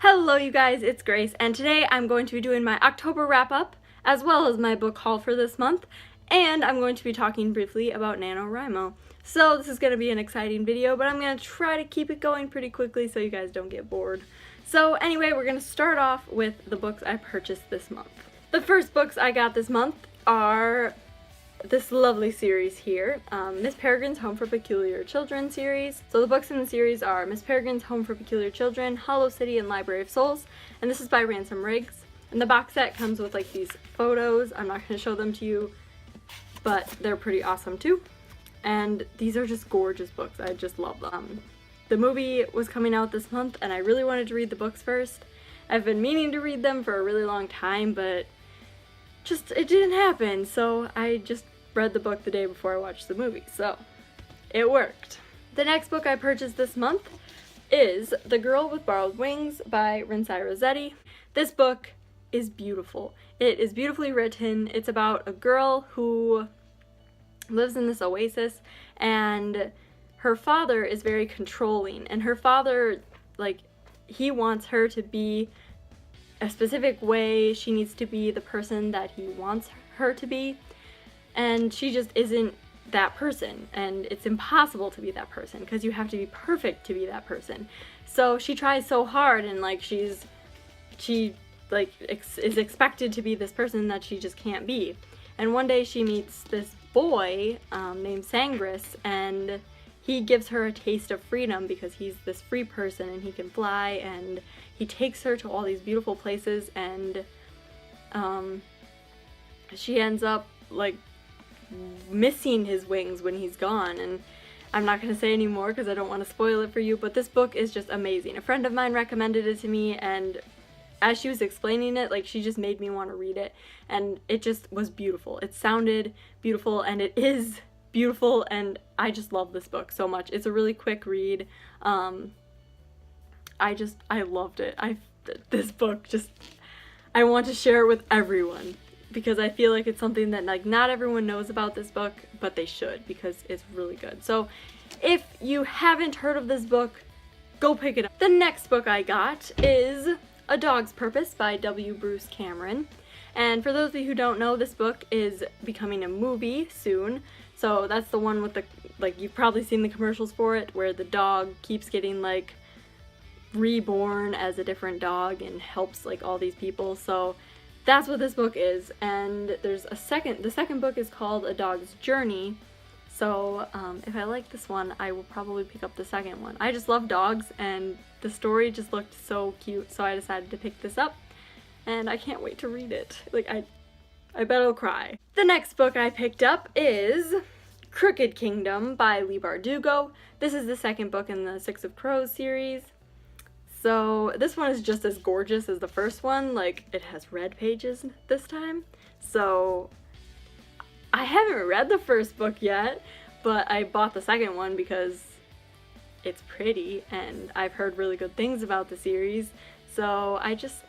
Hello you guys, it's Grace, and today I'm going to be doing my October wrap-up, as well as my book haul for this month, and I'm going to be talking briefly about Nanowrimo. So this is going to be an exciting video, but I'm going to try to keep it going pretty quickly so you guys don't get bored. So anyway, we're going to start off with the books I purchased this month. The first books I got this month are this lovely series here, Miss Peregrine's Home for Peculiar Children series. So the books in the series are Miss Peregrine's Home for Peculiar Children, Hollow City, and Library of Souls, and this is by Ransom Riggs. And the box set comes with like these photos. I'm not going to show them to you, but they're pretty awesome too. And these are just gorgeous books. I just love them. The movie was coming out this month, and I really wanted to read the books first. I've been meaning to read them for a really long time, but it didn't happen, so I just read the book the day before I watched the movie, so it worked. The next book I purchased this month is The Girl with Borrowed Wings by Rinsai Rossetti. This book is beautiful. It is beautifully written. It's about a girl who lives in this oasis, and her father is very controlling, and her father, he wants her to be a specific way. She needs to be the person that he wants her to be. And she just isn't that person, and it's impossible to be that person because you have to be perfect to be that person. So she tries so hard, and she is expected to be this person that she just can't be. And one day she meets this boy named Sangris, and he gives her a taste of freedom because he's this free person and he can fly, and he takes her to all these beautiful places, and she ends up missing his wings when he's gone. And I'm not going to say any more because I don't want to spoil it for you, but this book is just amazing. A friend of mine recommended it to me, and as she was explaining it, she just made me want to read it, and it just was beautiful. It sounded beautiful, and it is beautiful, and I just love this book so much. It's a really quick read. I loved it. This book I want to share it with everyone, because I feel like it's something that not everyone knows about this book, but they should, because it's really good. So if you haven't heard of this book, go pick it up. The next book I got is A Dog's Purpose by W. Bruce Cameron. And for those of you who don't know, this book is becoming a movie soon. So that's the one with you've probably seen the commercials for it, where the dog keeps getting reborn as a different dog and helps all these people. So that's what this book is, and there's the second book is called A Dog's Journey, so if I like this one, I will probably pick up the second one. I just love dogs, and the story just looked so cute, so I decided to pick this up, and I can't wait to read it. I bet I'll cry. The next book I picked up is Crooked Kingdom by Leigh Bardugo. This is the second book in the Six of Crows series. So this one is just as gorgeous as the first one. It has red pages this time. So I haven't read the first book yet, but I bought the second one because it's pretty, and I've heard really good things about the series. So it just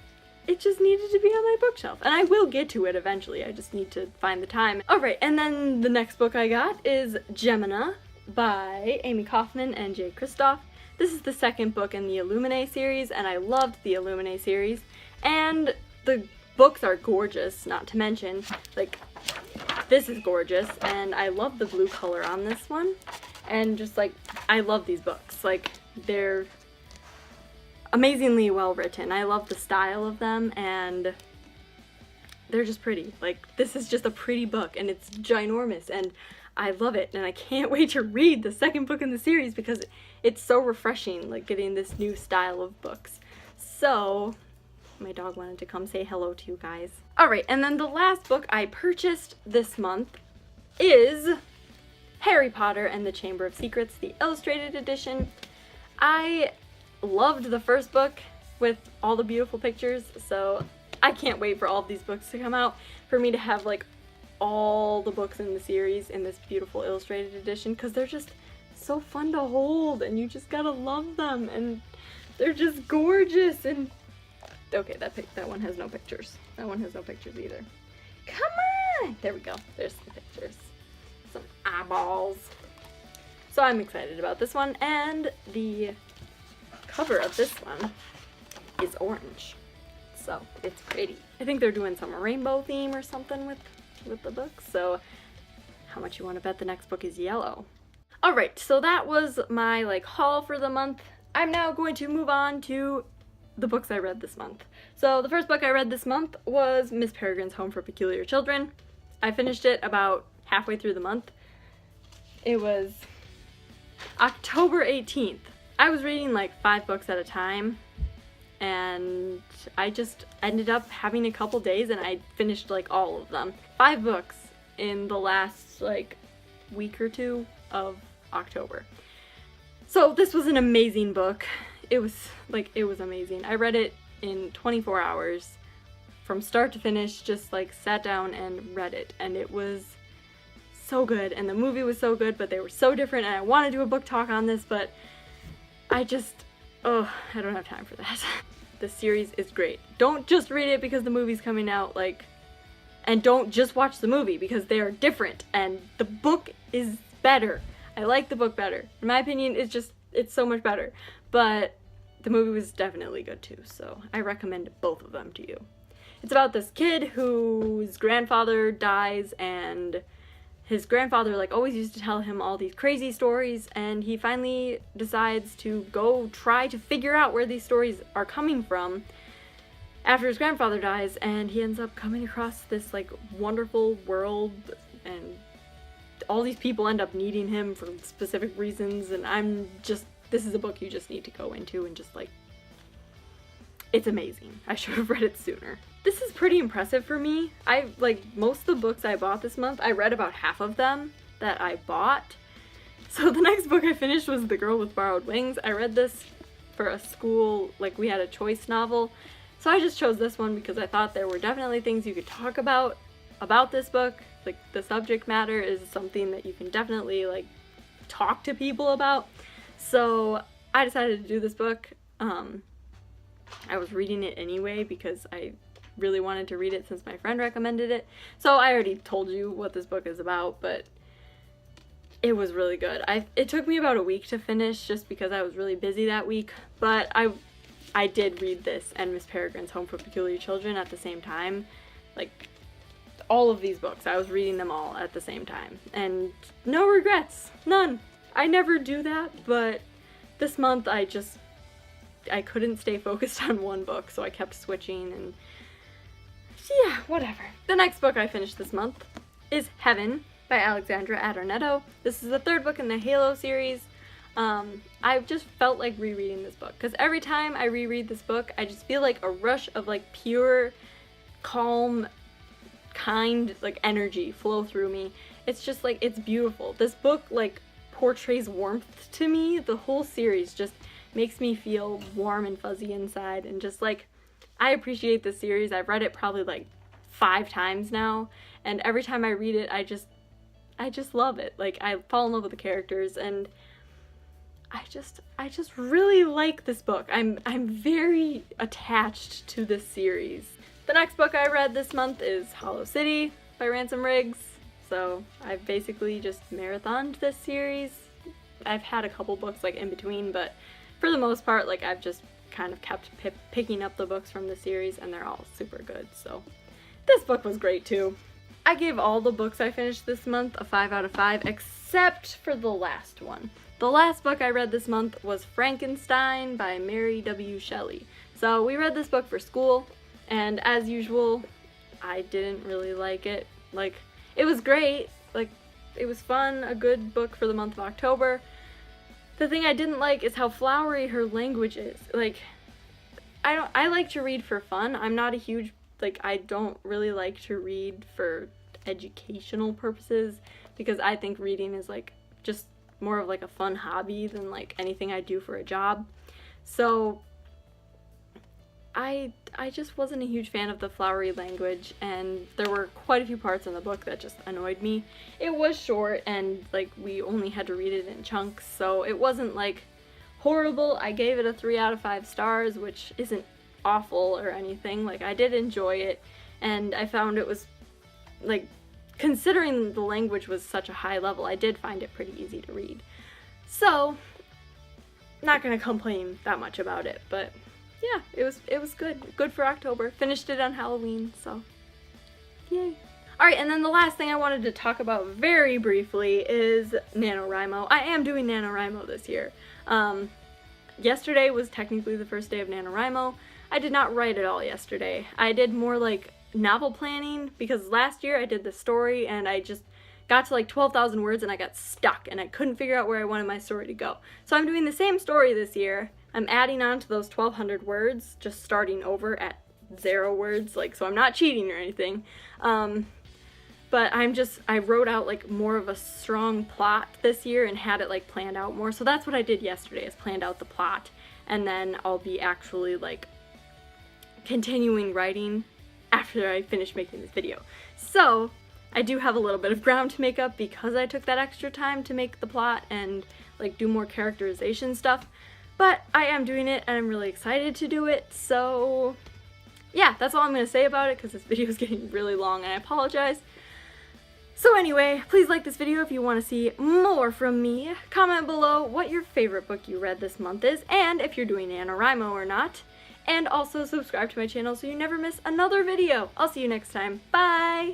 needed to be on my bookshelf, and I will get to it eventually. I just need to find the time. Alright, and then the next book I got is Gemina by Amy Kaufman and Jay Kristoff. This is the second book in the Illuminae series, and I loved the Illuminae series, and the books are gorgeous, not to mention, this is gorgeous, and I love the blue color on this one, and I love these books. They're amazingly well written. I love the style of them, and they're just pretty. This is just a pretty book, and it's ginormous, and I love it, and I can't wait to read the second book in the series because it's so refreshing, getting this new style of books. So, my dog wanted to come say hello to you guys. Alright, and then the last book I purchased this month is Harry Potter and the Chamber of Secrets, the illustrated edition. I loved the first book with all the beautiful pictures, so I can't wait for all of these books to come out, for me to have all the books in the series in this beautiful illustrated edition, because they're just so fun to hold, and you just gotta love them, and they're just gorgeous. And okay, that one has no pictures. That one has no pictures either. Come on! There we go. There's some pictures. Some eyeballs. So I'm excited about this one, and the cover of this one is orange. So it's pretty. I think they're doing some rainbow theme or something with the book. So how much you want to bet the next book is yellow? Alright, so that was my like haul for the month. I'm now going to move on to the books I read this month. So the first book I read this month was Miss Peregrine's Home for Peculiar Children. I finished it about halfway through the month. It was October 18th. I was reading like 5 books at a time, and I just ended up having a couple days and I finished like all of them. 5 books in the last like week or two of October. So this was an amazing book. It was amazing. I read it in 24 hours from start to finish, just like sat down and read it, and it was so good, and the movie was so good, but they were so different, and I want to do a book talk on this, but I don't have time for that. The series is great. Don't just read it because the movie's coming out, like, and don't just watch the movie because they are different, and the book is better. I like the book better. In my opinion, it's so much better, but the movie was definitely good too, so I recommend both of them to you. It's about this kid whose grandfather dies, and his grandfather like always used to tell him all these crazy stories, and he finally decides to go try to figure out where these stories are coming from after his grandfather dies, and he ends up coming across this like wonderful world, and all these people end up needing him for specific reasons, and this is a book you just need to go into and just like, it's amazing. I should have read it sooner. This is pretty impressive for me. Most of the books I bought this month, I read about half of them that I bought. So the next book I finished was The Girl with Borrowed Wings. I read this for a school, like we had a choice novel. So I just chose this one because I thought there were definitely things you could talk about this book. Like the subject matter is something that you can definitely like talk to people about. So I decided to do this book. I was reading it anyway because I really wanted to read it since my friend recommended it. So I already told you what this book is about, but it was really good. It took me about a week to finish just because I was really busy that week, but I did read this and Miss Peregrine's Home for Peculiar Children at the same time. Like, all of these books, I was reading them all at the same time. And no regrets. None. I never do that, but this month I couldn't stay focused on one book, so I kept switching, and yeah, whatever. The next book I finished this month is Heaven by Alexandra Adornetto. This is the 3rd book in the Halo series. I just felt like rereading this book, because every time I reread this book, I just feel like a rush of like pure, calm, kind, like energy flow through me. It's just like, it's beautiful. This book like portrays warmth to me. The whole series just makes me feel warm and fuzzy inside, and just like, I appreciate this series. I've read it probably like 5 times now, and every time I read it, I just love it. Like, I fall in love with the characters, and I just really like this book. I'm very attached to this series. The next book I read this month is Hollow City by Ransom Riggs. So I've basically just marathoned this series. I've had a couple books like in between, but for the most part, like, I've just kind of kept picking up the books from the series, and they're all super good. So this book was great too. I gave all the books I finished this month a 5 out of 5, except for the last one. The last book I read this month was Frankenstein by Mary W. Shelley. So we read this book for school, and as usual, I didn't really like it. Like, it was great, like, it was fun, a good book for the month of October. The thing I didn't like is how flowery her language is. Like, I like to read for fun. I'm not a huge, like, I don't really like to read for educational purposes, because I think reading is like just more of like a fun hobby than like anything I do for a job. So I just wasn't a huge fan of the flowery language, and there were quite a few parts in the book that just annoyed me. It was short, and like we only had to read it in chunks, so it wasn't like horrible. I gave it a 3 out of 5 stars, which isn't awful or anything. Like, I did enjoy it, and I found it was, like, considering the language was such a high level, I did find it pretty easy to read. So, not gonna complain that much about it, but yeah, it was good. Good for October. Finished it on Halloween, so yay. Alright, and then the last thing I wanted to talk about very briefly is Nanowrimo. I am doing Nanowrimo this year. Yesterday was technically the first day of Nanowrimo. I did not write at all yesterday. I did more like novel planning because last year I did the story and I just got to like 12,000 words and I got stuck and I couldn't figure out where I wanted my story to go. So I'm doing the same story this year. I'm adding on to those 1,200 words, just starting over at 0 words, like, so I'm not cheating or anything. But I wrote out like more of a strong plot this year and had it like planned out more. So that's what I did yesterday, is planned out the plot, and then I'll be actually like continuing writing after I finish making this video. So I do have a little bit of ground to make up because I took that extra time to make the plot and like do more characterization stuff. But I am doing it and I'm really excited to do it. So yeah, that's all I'm going to say about it because this video is getting really long and I apologize. So anyway, please like this video if you want to see more from me. Comment below what your favorite book you read this month is, and if you're doing Nanowrimo or not. And also subscribe to my channel so you never miss another video. I'll see you next time. Bye!